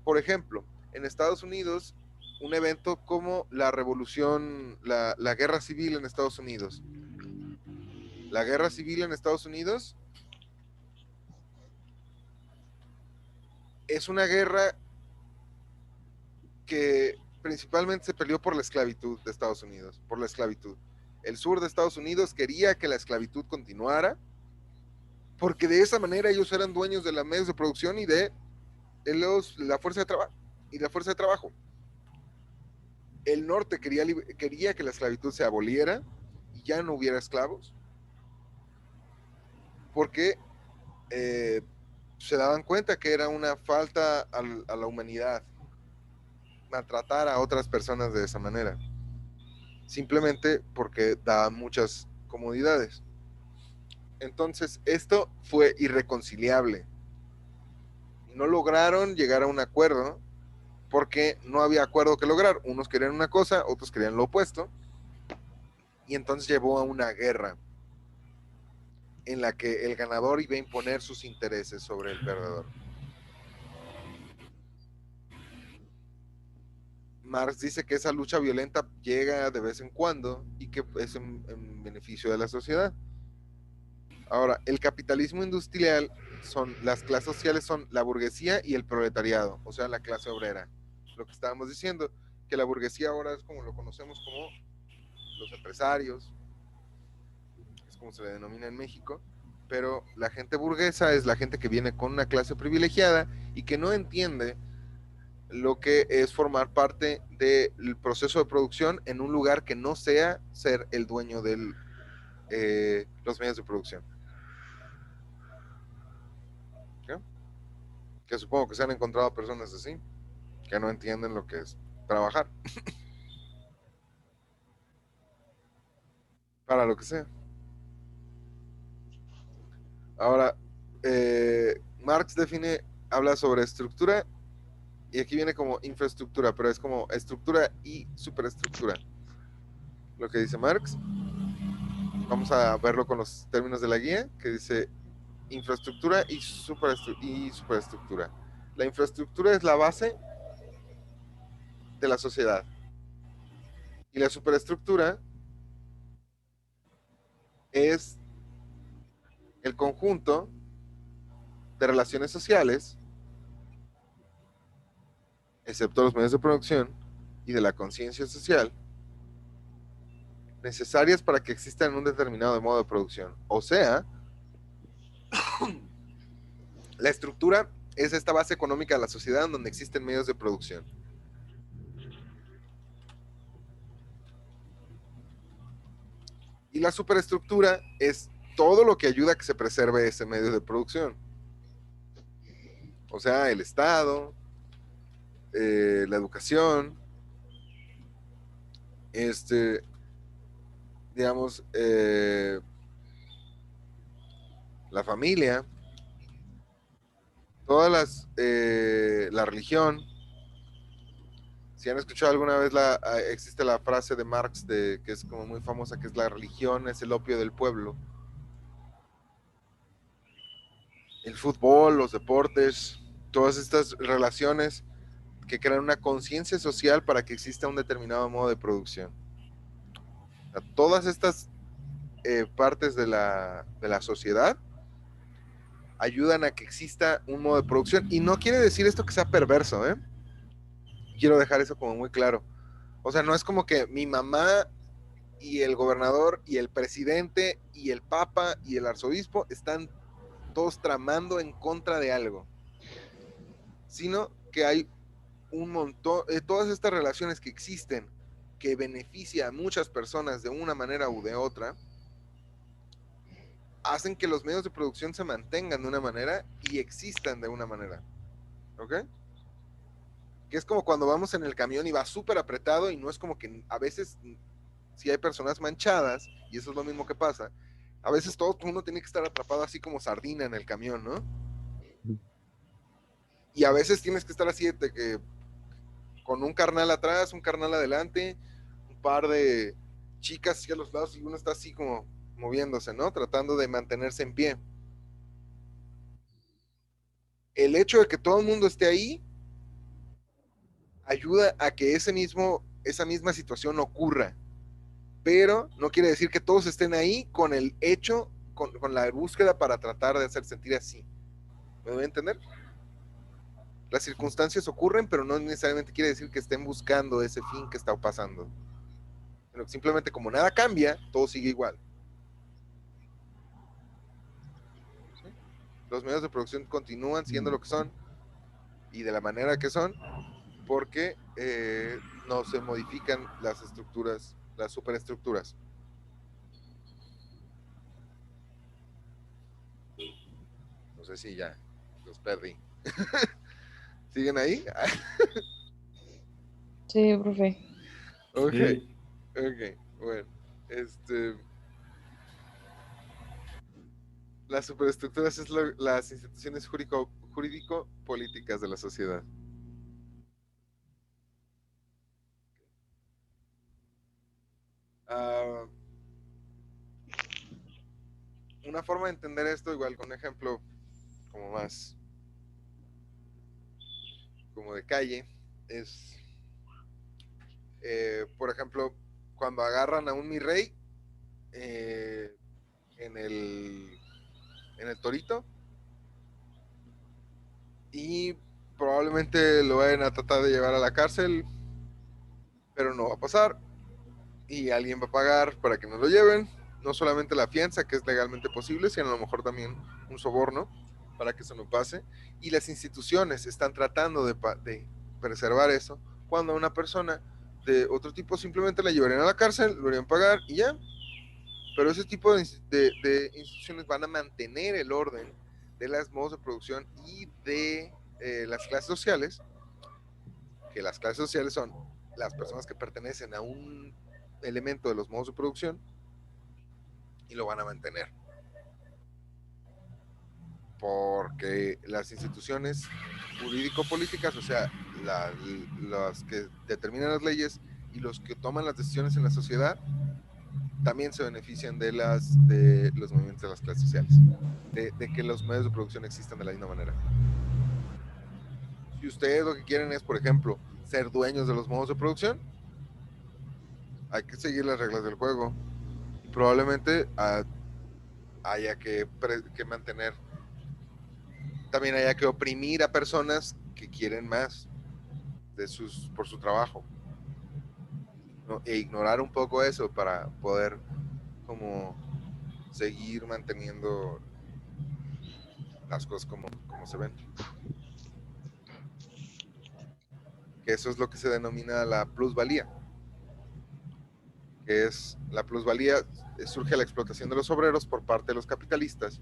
por ejemplo, en Estados Unidos, un evento como la revolución, la guerra civil en Estados Unidos. La guerra civil en Estados Unidos es una guerra que principalmente se peleó por la esclavitud de Estados Unidos, por la esclavitud. El sur de Estados Unidos quería que la esclavitud continuara, porque de esa manera ellos eran dueños de los medios de producción y de la fuerza de trabajo. El norte quería que la esclavitud se aboliera y ya no hubiera esclavos, porque se daban cuenta que era una falta a la humanidad maltratar a otras personas de esa manera, simplemente porque daban muchas comodidades. Entonces, esto fue irreconciliable. No lograron llegar a un acuerdo porque no había acuerdo que lograr. Unos querían una cosa, otros querían lo opuesto, y entonces llevó a una guerra en la que el ganador iba a imponer sus intereses sobre el perdedor. Marx dice que esa lucha violenta llega de vez en cuando y que es en beneficio de la sociedad. Ahora, el capitalismo industrial las clases sociales son la burguesía y el proletariado, o sea, la clase obrera. Lo que estábamos diciendo, que la burguesía ahora es como lo conocemos como los empresarios, es como se le denomina en México, pero la gente burguesa es la gente que viene con una clase privilegiada y que no entiende lo que es formar parte del proceso de producción en un lugar que no sea ser el dueño de los medios de producción. ¿Sí? Que supongo que se han encontrado personas así, que no entienden lo que es trabajar. Para lo que sea. Ahora, Marx habla sobre estructura, y aquí viene como infraestructura, pero es como estructura y superestructura. Lo que dice Marx, vamos a verlo con los términos de la guía, que dice infraestructura y superestructura. La infraestructura es la base de la sociedad. Y la superestructura es el conjunto de relaciones sociales, excepto los medios de producción, y de la conciencia social, necesarias para que exista en un determinado modo de producción. O sea, la estructura es esta base económica de la sociedad en donde existen medios de producción. Y la superestructura es todo lo que ayuda a que se preserve ese medio de producción. O sea, el Estado, la educación, digamos, la familia, la religión. Si han escuchado alguna vez, existe la frase de Marx que es como muy famosa, que es la religión es el opio del pueblo. El fútbol, los deportes, todas estas relaciones que crean una conciencia social para que exista un determinado modo de producción. O sea, todas estas partes de la sociedad ayudan a que exista un modo de producción. Y no quiere decir esto que sea perverso, ¿eh? Quiero dejar eso como muy claro. O sea, no es como que mi mamá y el gobernador y el presidente y el papa y el arzobispo están todos tramando en contra de algo, sino que hay un montón, todas estas relaciones que existen que beneficia a muchas personas de una manera u de otra, hacen que los medios de producción se mantengan de una manera y existan de una manera. ¿Ok? Que es como cuando vamos en el camión y va súper apretado y no es como que a veces, si hay personas manchadas, y eso es lo mismo que pasa, a veces todo uno tiene que estar atrapado así como sardina en el camión, ¿no? Y a veces tienes que estar así de que con un carnal atrás, un carnal adelante, un par de chicas así a los lados y uno está así como moviéndose, ¿no? Tratando de mantenerse en pie. El hecho de que todo el mundo esté ahí ayuda a que esa misma situación ocurra, pero no quiere decir que todos estén ahí con el hecho, con la búsqueda para tratar de hacer sentir así. ¿Me voy a entender? Las circunstancias ocurren, pero no necesariamente quiere decir que estén buscando ese fin que está pasando. Pero simplemente como nada cambia, todo sigue igual. ¿Sí? Los medios de producción continúan siendo lo que son y de la manera que son porque no se modifican las estructuras, las superestructuras. No sé si ya Los perdí. ¿Siguen ahí? Sí, profe. Ok, Sí. ok, bueno. Las superestructuras es las instituciones jurídico-políticas de la sociedad. Ah, una forma de entender esto, igual con un ejemplo como más como de calle, es, por ejemplo, cuando agarran a un mi rey eh, en el Torito y probablemente lo vayan a tratar de llevar a la cárcel, pero no va a pasar y alguien va a pagar para que nos lo lleven, no solamente la fianza, que es legalmente posible, sino a lo mejor también un soborno para que eso no pase, y las instituciones están tratando de preservar eso, cuando a una persona de otro tipo simplemente la llevarían a la cárcel, lo harían pagar y ya, pero ese tipo de instituciones van a mantener el orden de los modos de producción y de las clases sociales, que las clases sociales son las personas que pertenecen a un elemento de los modos de producción y lo van a mantener. Porque las instituciones jurídico-políticas, o sea, los que determinan las leyes y los que toman las decisiones en la sociedad, también se benefician de los movimientos de las clases sociales, de que los medios de producción existan de la misma manera. Si ustedes lo que quieren es, por ejemplo, ser dueños de los modos de producción, hay que seguir las reglas del juego. Y probablemente haya que mantener, también haya que oprimir a personas que quieren más por su trabajo, ¿no? E ignorar un poco eso para poder como seguir manteniendo las cosas como se ven. Que eso es lo que se denomina la plusvalía, que es la plusvalía, surge la explotación de los obreros por parte de los capitalistas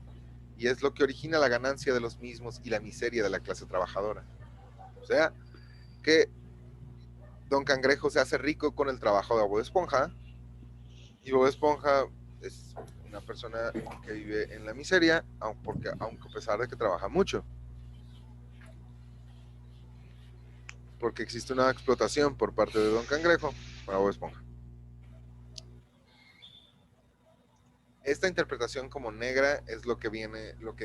y es lo que origina la ganancia de los mismos y la miseria de la clase trabajadora. O sea, que Don Cangrejo se hace rico con el trabajo de Bob Esponja y Bob Esponja es una persona que vive en la miseria, aunque a pesar de que trabaja mucho, porque existe una explotación por parte de Don Cangrejo para Bob Esponja. Esta interpretación como negra es lo que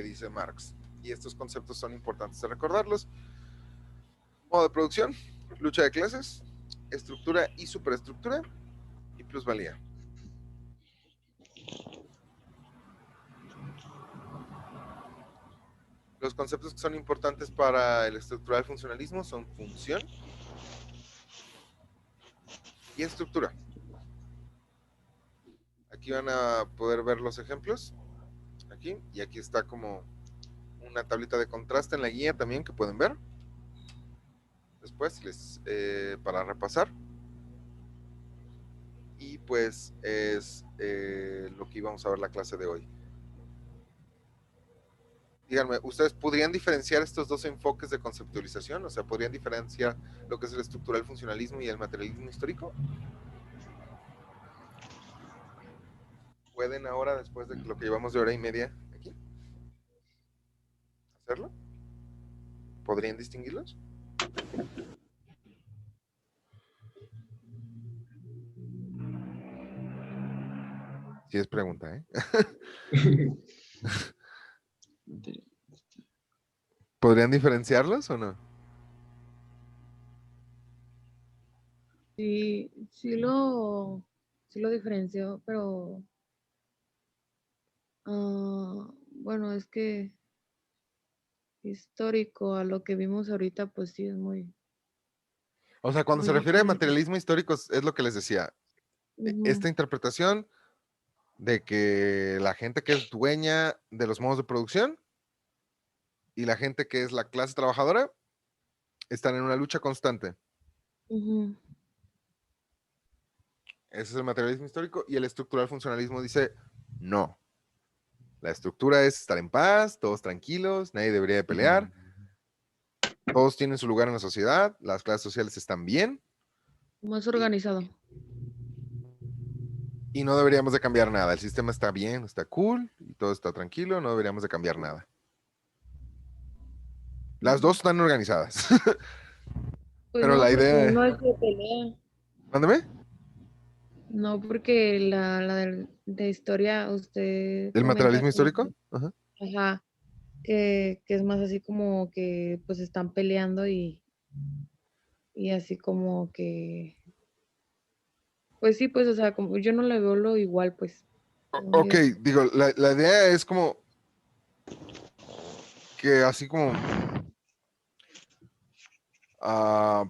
dice Marx, y estos conceptos son importantes de recordarlos. Modo de producción, lucha de clases, estructura y superestructura y plusvalía. Los conceptos que son importantes para el estructural funcionalismo son función y estructura. Aquí van a poder ver los ejemplos, aquí, y aquí está como una tablita de contraste en la guía también que pueden ver después para repasar. Y pues es lo que íbamos a ver la clase de hoy. Díganme, ¿ustedes podrían diferenciar estos dos enfoques de conceptualización? O sea, ¿podrían diferenciar lo que es el estructural funcionalismo y el materialismo histórico? ¿Pueden ahora, después de lo que llevamos de hora y media aquí, hacerlo? ¿Podrían distinguirlos? Sí es pregunta, ¿eh? ¿Podrían diferenciarlos o no? Sí, sí lo diferenció, pero bueno, es que histórico a lo que vimos ahorita, pues sí es muy, O sea, cuando muy se refiere a diferente. materialismo histórico, es lo que les decía. Ujú, Esta interpretación de que la gente que es dueña de los modos de producción y la gente que es la clase trabajadora están en una lucha constante. ujú. Ese es el materialismo histórico y el estructural funcionalismo dice no. La estructura es estar en paz, todos tranquilos, nadie debería de pelear, todos tienen su lugar en la sociedad, las clases sociales están bien Más organizado. y no deberíamos de cambiar nada. El sistema está bien, está cool y todo está tranquilo, no deberíamos de cambiar nada. Las dos están organizadas. Pues Pero no, la porque idea es... uno es de pelea. Mándame. No, porque de historia usted ¿El comenta materialismo que, histórico? Ajá. ajá, que es más así como que pues están peleando y así como que, pues sí, pues, o sea, como yo no le veo lo igual, pues. No Ok, digo, digo, la idea es como que así como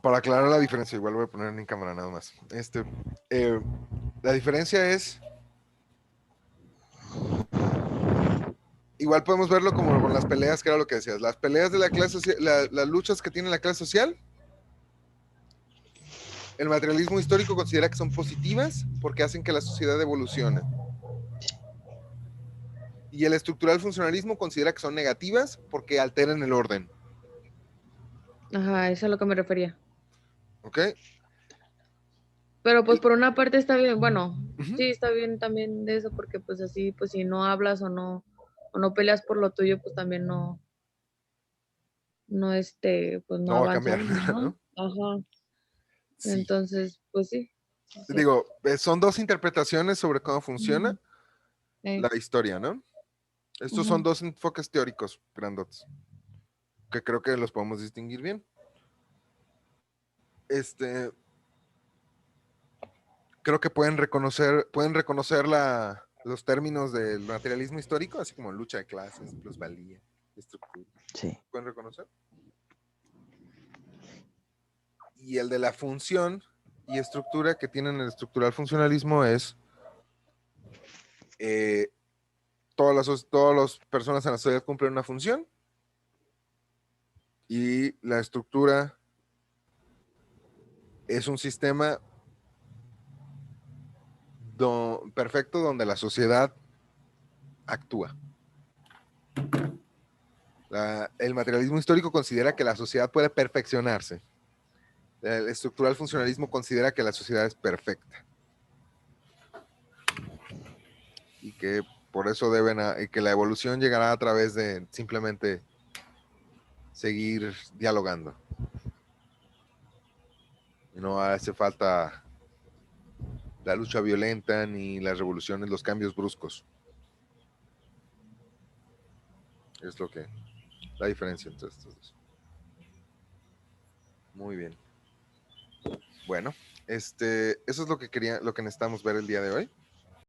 para aclarar la diferencia, igual voy a poner en cámara nada más. La diferencia es, igual podemos verlo como con las peleas, que era lo que decías, las peleas de la clase social, las luchas que tiene la clase social, el materialismo histórico considera que son positivas porque hacen que la sociedad evolucione. Y el estructural funcionalismo considera que son negativas porque alteran el orden. ajá, eso es a lo que me refería. ¿Ok? Pero pues por una parte está bien, bueno, Ujú. sí está bien también de eso, porque pues así, pues si no hablas o no peleas por lo tuyo, pues también pues no No va a avanza cambiar uno, nada, ¿no? ¿no? Ajá. Sí. Entonces, pues sí, sí, es cierto. Digo, son dos interpretaciones sobre cómo funciona Ujú, sí, la historia, ¿no? Estos son ujú, dos enfoques teóricos grandotes, que creo que los podemos distinguir bien. Este, creo que pueden reconocer los términos del materialismo histórico, así como lucha de clases, plusvalía, estructura. Sí. ¿Pueden reconocer? Y el de la función y estructura que tienen el estructural funcionalismo es eh, todas las personas en la sociedad cumplen una función y la estructura es un sistema perfecto donde la sociedad actúa. El materialismo histórico considera que la sociedad puede perfeccionarse. El estructural funcionalismo considera que la sociedad es perfecta y que por eso y que la evolución llegará a través de simplemente seguir dialogando. Y no hace falta la lucha violenta ni las revoluciones, los cambios bruscos. Es la diferencia entre estos dos. Muy bien. Bueno, eso es lo que necesitamos ver el día de hoy.